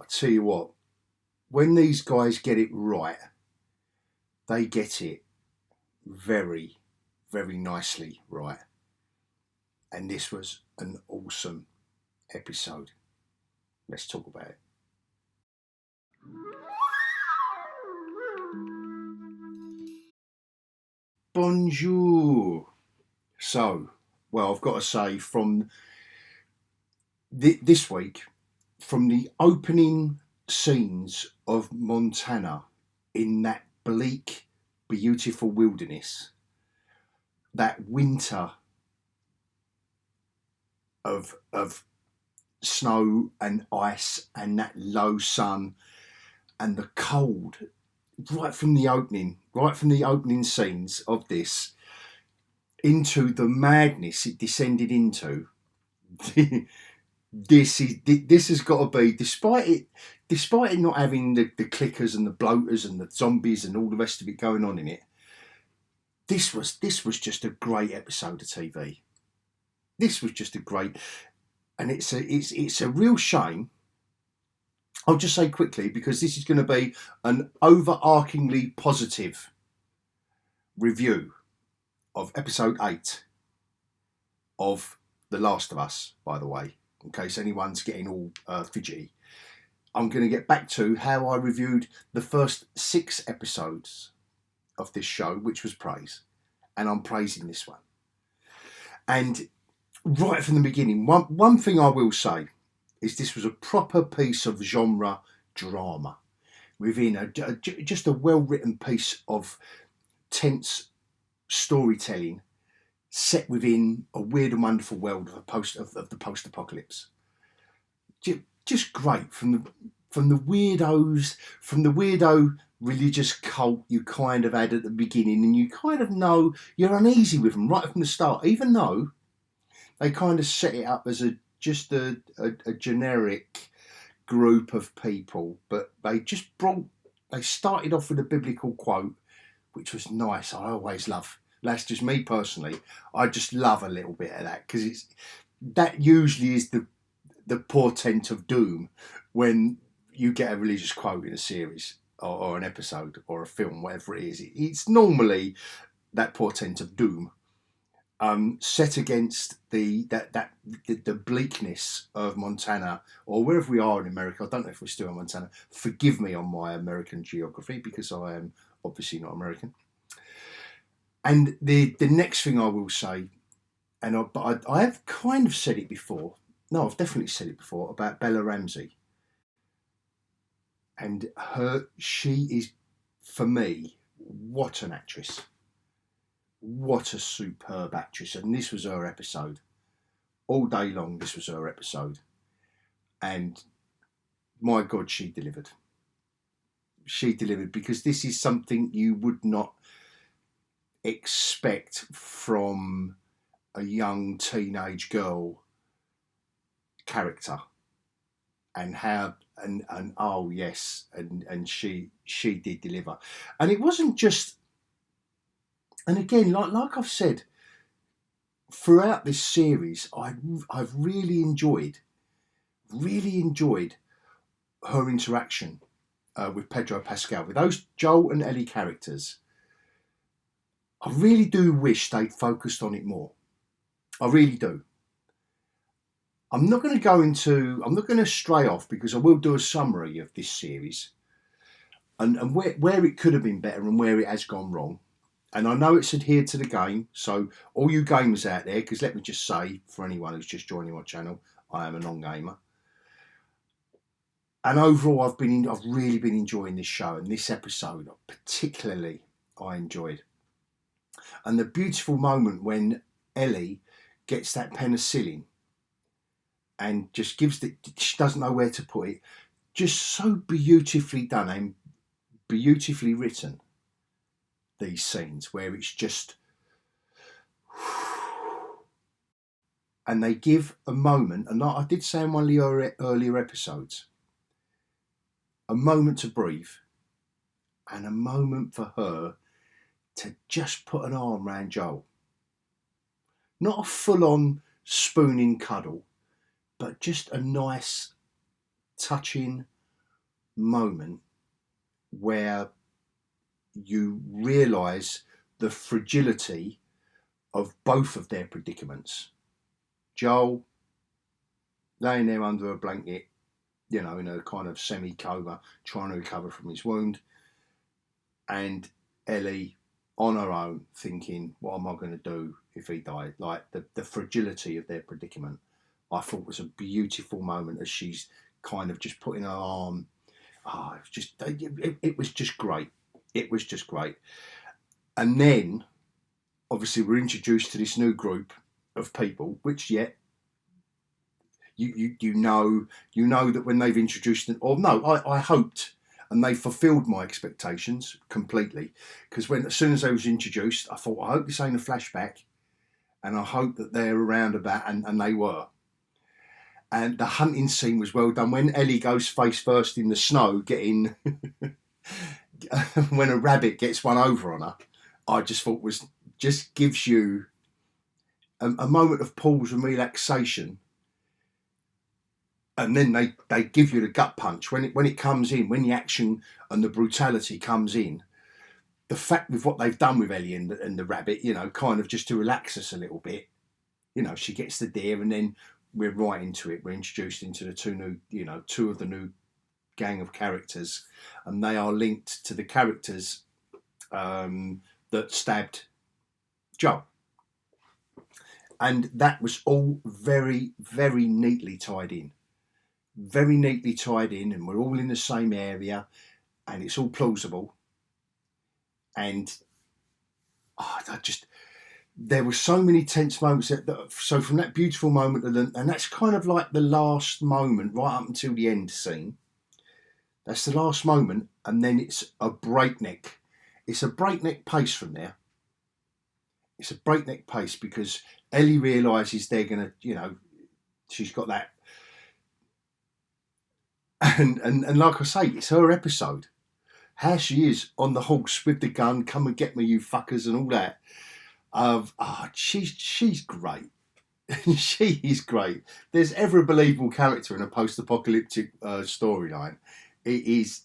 tell you what, when these guys get it right, they get it very, very nicely right. And this was an awesome episode. Let's talk about it. Bonjour. So, well, I've got to say, from this week, from the opening scenes of Montana in that bleak, beautiful wilderness, that winter of snow and ice and that low sun and the cold, right from the opening scenes of this, into the madness it descended into. This has got to be, despite it not having the clickers and the bloaters and the zombies and all the rest of it going on in it, this was just a great episode of TV. This was just a great, and it's a real shame. I'll just say quickly, because this is going to be an overarchingly positive review of episode 8 of The Last of Us, by the way, in case anyone's getting all fidgety. I'm going to get back to how I reviewed the first 6 episodes of this show, which was praise, and I'm praising this one. And right from the beginning, one thing I will say is this was a proper piece of genre drama within just a well-written piece of tense storytelling set within a weird and wonderful world of the post-apocalypse. Just great, from the weirdos, from the weirdo religious cult you kind of had at the beginning, and you kind of know you're uneasy with them right from the start, even though they kind of set it up as just a generic group of people, but they started off with a biblical quote, which was nice. I always love. That's just me personally. I just love a little bit of that, because that usually is the portent of doom when you get a religious quote in a series or an episode or a film, whatever it is. It's normally that portent of doom, set against the bleakness of Montana, or wherever we are in America. I don't know if we're still in Montana. Forgive me on my American geography, because I am obviously not American. And the next thing I will say, but I have kind of said it before. No, I've definitely said it before about Bella Ramsey. And she is, for me, what an actress. What a superb actress. And this was her episode. All day long, this was her episode. And my God, she delivered. She delivered, because this is something you would not expect from a young teenage girl character, and how and oh yes, and she did deliver. And it wasn't just, and again, like I've said throughout this series, I've really enjoyed her interaction with Pedro Pascal, with those Joel and Ellie characters. I really do wish they'd focused on it more. I really do. I'm not going to stray off, because I will do a summary of this series and where it could have been better and where it has gone wrong. And I know it's adhered to the game, so all you gamers out there, because let me just say, for anyone who's just joining my channel, I am a non-gamer. And overall, I've really been enjoying this show, and this episode particularly I enjoyed. And the beautiful moment when Ellie gets that penicillin and just gives it, she doesn't know where to put it, just so beautifully done and beautifully written, these scenes where it's just, and they give a moment, and I did say in one of the earlier episodes, a moment to breathe and a moment for her to just put an arm around Joel. Not a full-on spooning cuddle, but just a nice touching moment where you realise the fragility of both of their predicaments. Joel laying there under a blanket, in a kind of semi-coma, trying to recover from his wound, and Ellie on her own thinking, what am I going to do if he died? Like the fragility of their predicament, I thought was a beautiful moment as she's kind of just putting her arm. It was just great. It was just great. And then, obviously, we're introduced to this new group of people, which yet you know that when they've introduced them, or no, I hoped, and they fulfilled my expectations completely, because as soon as they was introduced, I thought, I hope this ain't a flashback, and I hope that they're around about, and they were. And the hunting scene was well done. When Ellie goes face first in the snow, getting when a rabbit gets one over on her, I just thought just gives you a moment of pause and relaxation. And then they give you the gut punch when it comes in, when the action and the brutality comes in. The fact with what they've done with Ellie and the rabbit, kind of just to relax us a little bit. She gets the deer, and then we're right into it. We're introduced into the two of the new gang of characters, and they are linked to the characters that stabbed Joe. And that was all very, very neatly tied in. Very neatly tied in, and we're all in the same area, and it's all plausible. And there were so many tense moments. So from that beautiful moment, and that's kind of like the last moment, right up until the end scene. That's the last moment, and then it's a breakneck pace from there. It's a breakneck pace because Ellie realises they're going to, she's got that. And like I say, it's her episode. How she is on the horse with the gun, come and get me, you fuckers, and all that. She's great. She is great. There's ever a believable character in a post-apocalyptic storyline, it is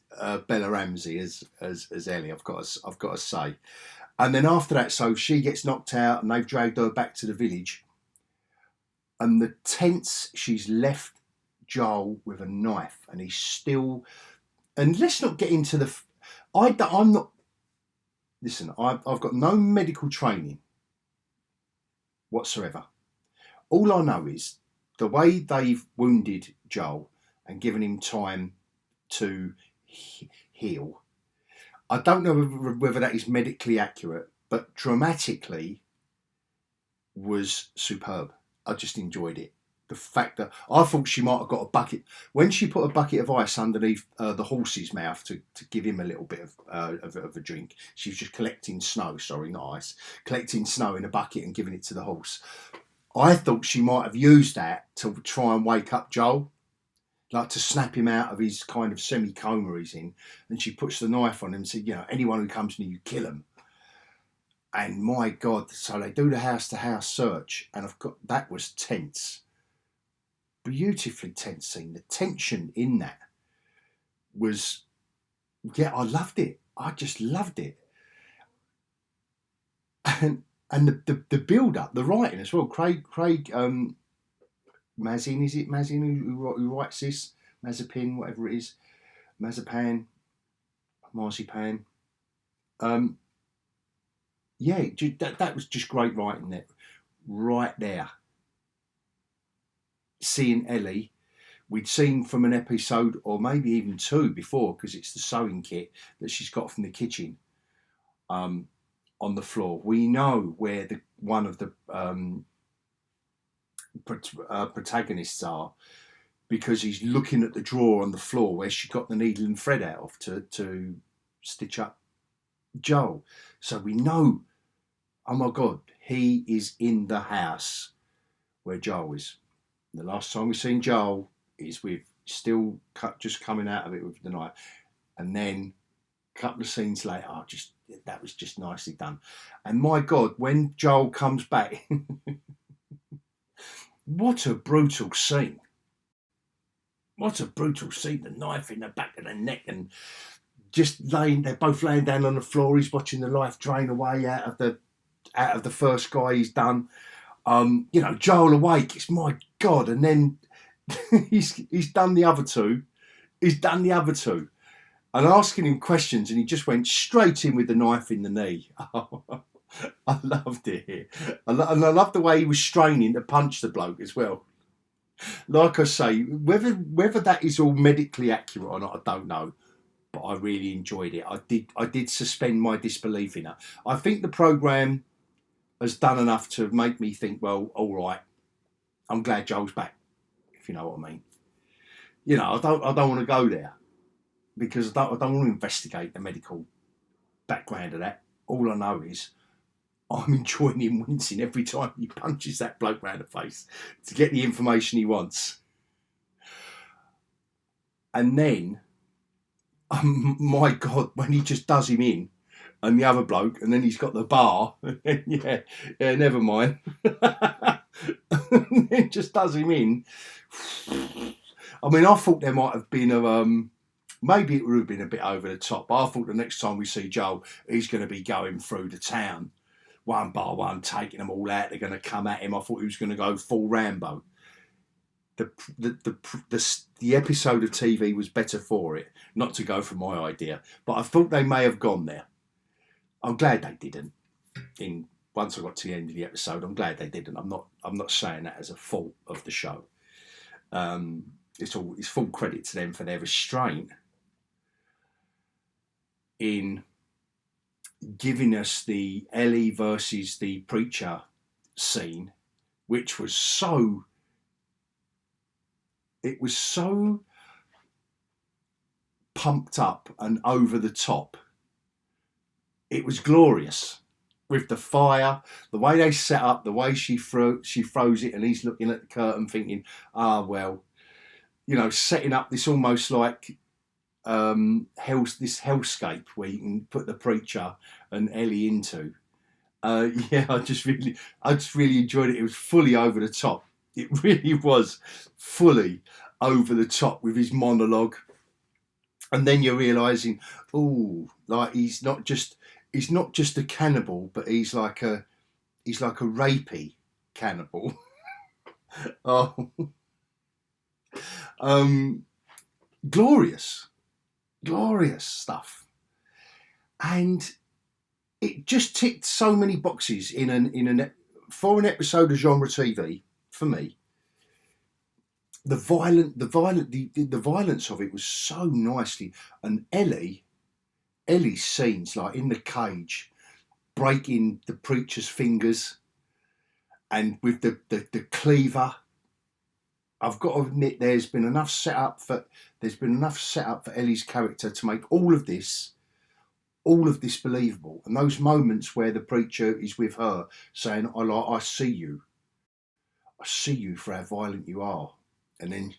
Bella Ramsey as Ellie. I've got to say. And then after that, so she gets knocked out, and they've dragged her back to the village. And the tense, she's left Joel with a knife, and he's still. And let's not get into the. I'm not. Listen, I've got no medical training whatsoever. All I know is the way they've wounded Joel and given him time to heal. I don't know whether that is medically accurate, but dramatically was superb. I just enjoyed it. The fact that I thought she might have got a bucket when she put a bucket of ice underneath the horse's mouth to give him a little bit of a drink. She was just collecting snow. Sorry, not ice. Collecting snow in a bucket and giving it to the horse. I thought she might have used that to try and wake up Joel, like to snap him out of his kind of semi-coma he's in. And she puts the knife on him and said, anyone who comes near you, kill him. And my God, so they do the house-to-house search, and that was tense. Beautifully tense scene. The tension in that was, I loved it. I just loved it. And the build-up, the writing as well. Craig Mazin, is it Mazin who writes this? Mazepin, whatever it is. Marzipan. That was just great writing there. Right there. Seeing Ellie, we'd seen from an episode or maybe even two before, because it's the sewing kit that she's got from the kitchen on the floor. We know where one of the protagonists are, because he's looking at the drawer on the floor where she got the needle and thread out of to stitch up Joel. So we know, oh my God, he is in the house where Joel is. The last time we've seen Joel is with still just coming out of it with the knife, and then a couple of scenes later, that was just nicely done. And my God, when Joel comes back, what a brutal scene! What a brutal scene! The knife in the back of the neck, and just they're both laying down on the floor. He's watching the life drain away out of the first guy he's done. Joel awake. It's my God, and then he's done the other two. He's done the other two, and asking him questions, and he just went straight in with the knife in the knee. I loved it. And I love the way he was straining to punch the bloke as well. Like I say, whether that is all medically accurate or not, I don't know. But I really enjoyed it. I did suspend my disbelief in it. I think the programme has done enough to make me think, well, all right, I'm glad Joel's back, if you know what I mean. I don't want to go there because I don't want to investigate the medical background of that. All I know is I'm enjoying him wincing every time he punches that bloke round the face to get the information he wants. And then, my God, when he just does him in, and the other bloke, and then he's got the bar, yeah, never mind. It just does him in. I mean, I thought there might have been maybe it would have been a bit over the top. I thought the next time we see Joel, he's going to be going through the town, one by one, taking them all out. They're going to come at him. I thought he was going to go full Rambo. The episode of TV was better for it, not to go for my idea, but I thought they may have gone there. I'm glad they didn't. Once I got to the end of the episode, I'm glad they didn't. I'm not saying that as a fault of the show. It's full credit to them for their restraint in giving us the Ellie versus the preacher scene, which was so pumped up and over the top. It was glorious with the fire, the way they set up, the way she throws it, and he's looking at the curtain thinking, setting up this almost like this hellscape where you can put the preacher and Ellie into. I just really enjoyed it. It was fully over the top. It really was fully over the top with his monologue. And then you're realising, he's not just a cannibal, but he's like a rapey cannibal. Glorious stuff, and it just ticked so many boxes for an episode of genre TV for me. The violence of it was so nicely, and Ellie's scenes, like in the cage, breaking the preacher's fingers, and with the cleaver. I've got to admit, there's been enough set up for Ellie's character to make all of this believable. And those moments where the preacher is with her, saying, "I see you for how violent you are," and then,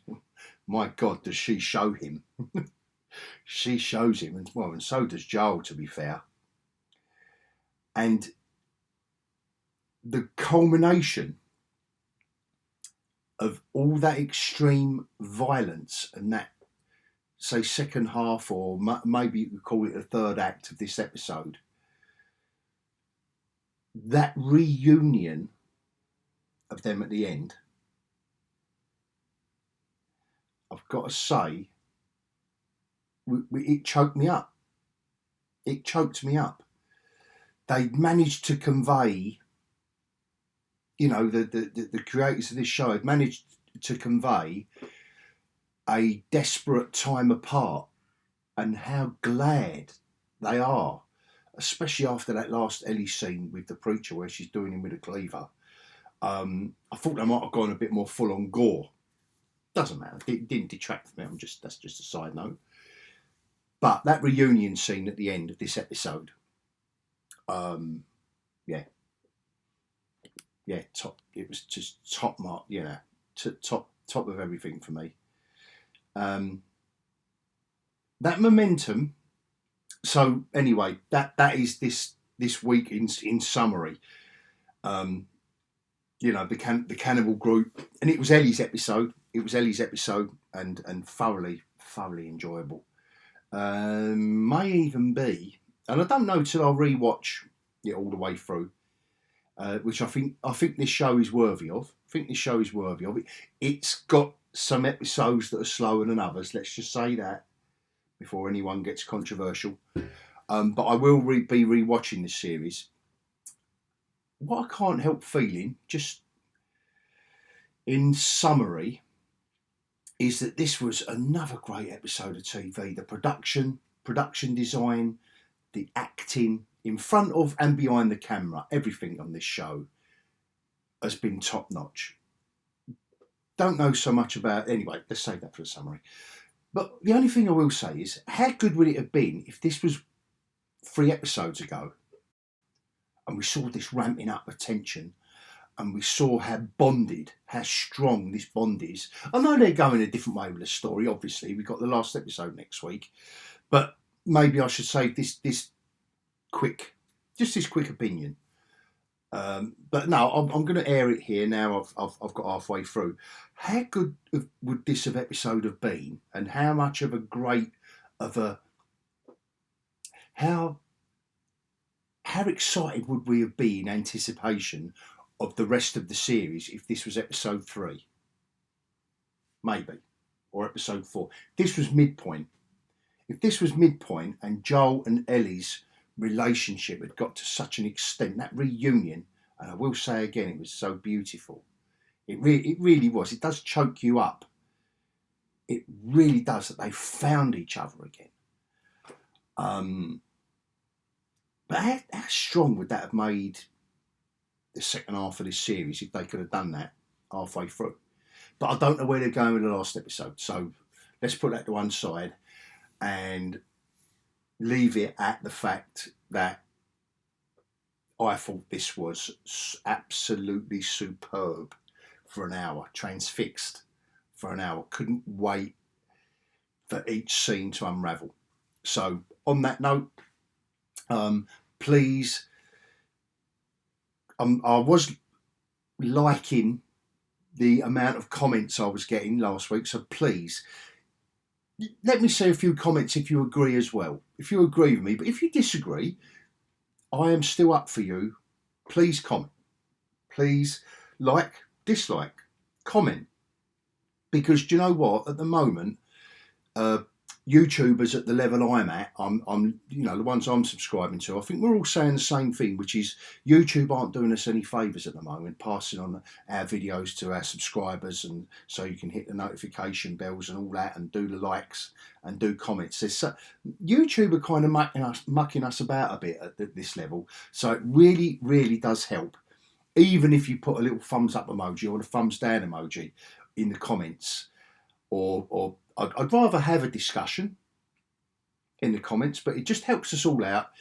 my God, does she show him? She shows him, and so does Joel, to be fair. And the culmination of all that extreme violence and that, say, second half, or maybe you could call it the third act of this episode, that reunion of them at the end, I've got to say, it choked me up. It choked me up. They managed to convey, the creators of this show had managed to convey a desperate time apart, and how glad they are, especially after that last Ellie scene with the preacher where she's doing him with a cleaver. I thought they might have gone a bit more full on gore. Doesn't matter. It didn't detract from it. That's just a side note. But that reunion scene at the end of this episode, top. It was just top mark, top of everything for me. That momentum. So anyway, that is this week in summary. The cannibal group, and it was Ellie's episode. and thoroughly enjoyable. May even be, and I don't know till I rewatch it all the way through, which I think this show is worthy of. It's got some episodes that are slower than others. Let's just say that before anyone gets controversial. But I will be rewatching this series. What I can't help feeling, just in summary, is that this was another great episode of TV. The production design, the acting, in front of and behind the camera, everything on this show has been top notch. Don't know so much about, anyway, let's save that for the summary. But the only thing I will say is, how good would it have been if this was 3 episodes ago and we saw this ramping up of tension and we saw how strong this bond is. I know they're going a different way with the story, obviously. We've got the last episode next week. But maybe I should save this quick opinion. But no, I'm going to air it here now. I've got halfway through. How good would this episode have been, and how much of a great how excited would we have been in anticipation of the rest of the series if this was episode 3, maybe, or episode 4? This was midpoint. If this was midpoint and Joel and Ellie's relationship had got to such an extent, that reunion, and I will say again, it was so beautiful. It really was. It does choke you up. It really does, that they found each other again. But how strong would that have made the second half of this series if they could have done that halfway through? But I don't know where they're going with the last episode, so let's put that to one side and leave it at the fact that I thought this was absolutely superb for an hour, transfixed for an hour. Couldn't wait for each scene to unravel. So on that note, please, I was liking the amount of comments I was getting last week, so please let me say a few comments if you agree as well. If you agree with me, but if you disagree, I am still up for you. Please comment. Please like, dislike, comment. Because do you know what? At the moment, YouTubers at the level I'm at, I'm the ones I'm subscribing to, I think we're all saying the same thing, which is YouTube aren't doing us any favours at the moment, passing on our videos to our subscribers, and so you can hit the notification bells and all that, and do the likes and do comments. YouTube are kind of mucking us about a bit at this level, so it really, really does help. Even if you put a little thumbs up emoji or a thumbs down emoji in the comments, or I'd rather have a discussion in the comments, but it just helps us all out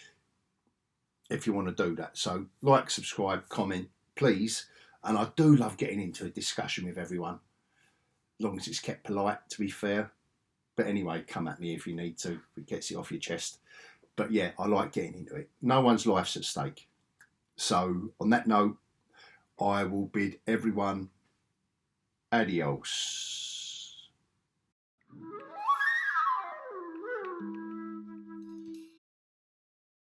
if you want to do that. So like, subscribe, comment, please. And I do love getting into a discussion with everyone, as long as it's kept polite, to be fair. But anyway, come at me if you need to, if it gets it off your chest. But yeah, I like getting into it. No one's life's at stake. So on that note, I will bid everyone adios.